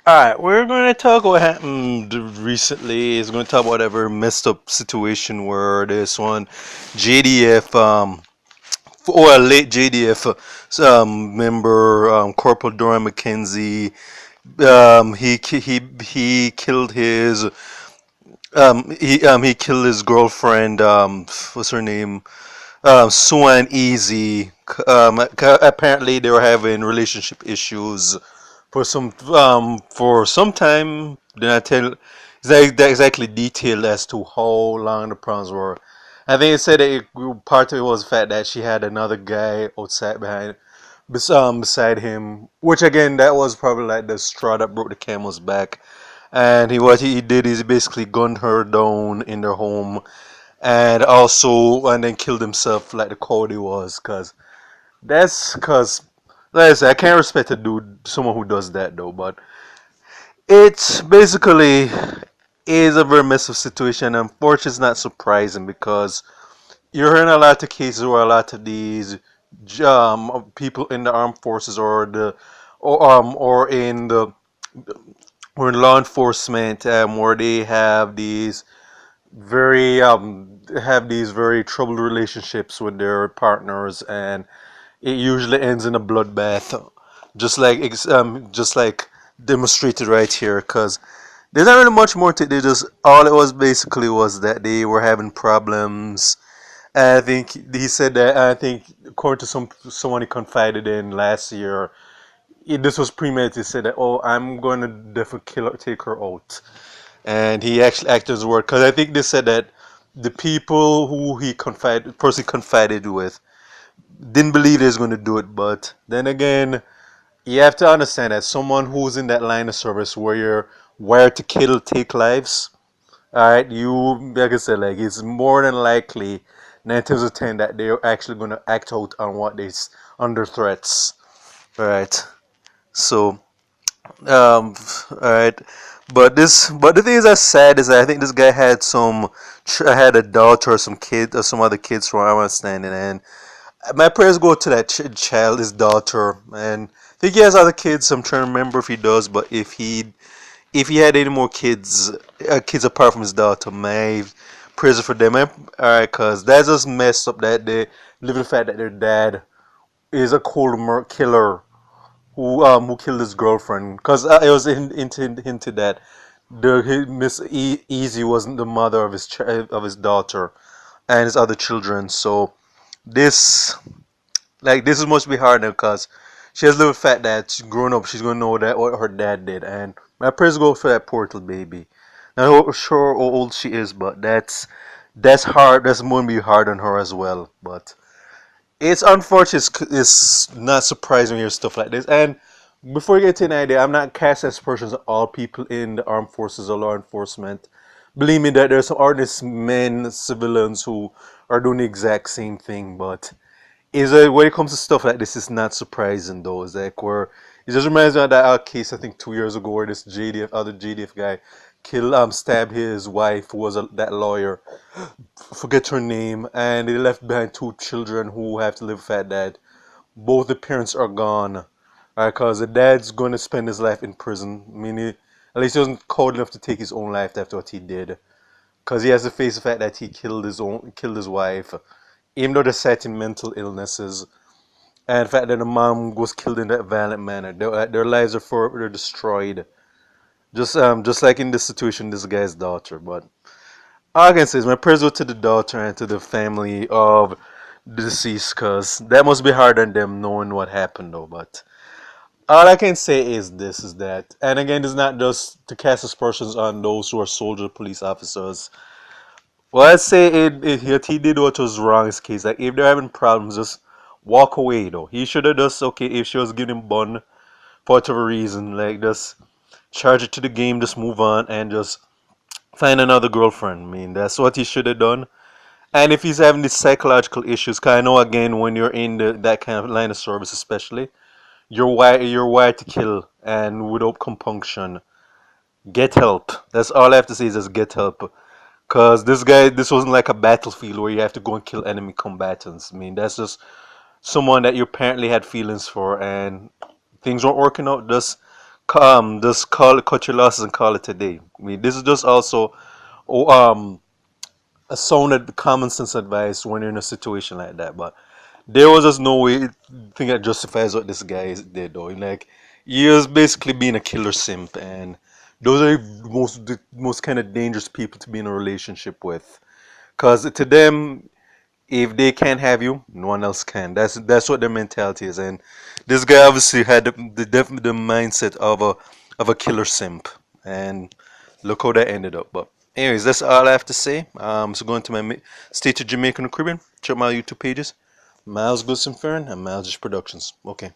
Alright, we're going to talk what happened recently. It's going to talk about whatever messed up situation where this one JDF, or a late JDF member, Corporal Doran McKenzie, he killed his he killed his girlfriend. What's her name? Suianne Easy. Apparently they were having relationship issues for some time. Then I tell it's not exactly detailed as to how long the problems were. I think it said that part of it was the fact that she had another guy outside beside him, which again that was probably like the straw that broke the camel's back. And what he did is he basically gunned her down in their home, and then killed himself like the coward he was. Cause like I said, I can't respect a dude, someone who does that though. But it's basically is a very messy situation. Unfortunately, it's not surprising because you're hearing a lot of cases where a lot of these people in the armed forces or in law enforcement, where they have these very troubled relationships with their partners, and it usually ends in a bloodbath, just like demonstrated right here. Because there's not really much more to it. They just all it was basically was that they were having problems. And I think he said that. I think according to someone he confided in last year, this was premeditated. He said that, oh, I'm going to definitely take her out, and he actually acted his word. Because I think they said that the people who personally confided with, didn't believe he was going to do it. But then again, you have to understand that someone who's in that line of service where you're wired to kill, take lives, all right, like I said, like it's more than likely 9 times out of 10 that they're actually going to act out on what under threats, all right. So, all right, but the thing is that's sad is that I think this guy had a daughter or some kid or some other kids from what I'm understanding, and my prayers go to that child, his daughter, and I think he has other kids. I'm trying to remember if he does, but if he had any more kids apart from his daughter, my prayers are for them. Alright, cause that's just messed up that they live in the fact that their dad is a cold killer who killed his girlfriend. Cause it was hinted that Miss Easy wasn't the mother of his daughter and his other children. So this this is must be hard now because she has a little fat that she's grown up. She's gonna know that what her dad did, and my prayers go for that portal baby. Not sure how old she is, but that's hard. That's going to be hard on her as well. But it's unfortunate. It's not surprising when you hear stuff like this. And before you get to an idea, I'm not casting aspersions on all people in the armed forces or law enforcement. Believe me, that there's some honest men, civilians who are doing the exact same thing, but when it comes to stuff like this, it's not surprising though. It's like where it just reminds me of that case I think 2 years ago where this other JDF guy stabbed his wife who was that lawyer. Forget her name, and they left behind two children who have to live with that dad. Both the parents are gone, because the dad's going to spend his life in prison. I mean, at least he wasn't cold enough to take his own life after what he did, because he has to face the fact that he killed his wife, even though they're citing mental illnesses, and the fact that the mom was killed in that violent manner. Their lives are destroyed, just like in this situation, this guy's daughter. But all I can say is my prayers go to the daughter and to the family of the deceased, cause that must be hard on them knowing what happened though. But all I can say is that, and again, it's not just to cast aspersions on those who are soldier police officers. Well, I'd say he did what was wrong in his case. Like, if they're having problems, just walk away, though. He should have just, okay, if she was giving him bun for whatever reason, like, just charge it to the game, just move on, and just find another girlfriend. I mean, that's what he should have done. And if he's having these psychological issues, because I know, again, when you're in that kind of line of service, especially, you're wired to kill, and without compunction. Get help. That's all I have to say is just get help. Cause this wasn't like a battlefield where you have to go and kill enemy combatants. I mean, that's just someone that you apparently had feelings for, and things weren't working out. Just Just cut your losses and call it a day. I mean, this is just also oh, a sounded common sense advice when you're in a situation like that. But there was just no way thing that justifies what this guy did, though. Like he was basically being a killer simp, and those are the most kind of dangerous people to be in a relationship with. Cause to them, if they can't have you, no one else can. That's what their mentality is. And this guy obviously had the mindset of a killer simp. And look how that ended up. But anyways, that's all I have to say. So going to my state of Jamaica and the Caribbean. Check my YouTube pages. Miles Goodson Fern and Miles Productions. Okay.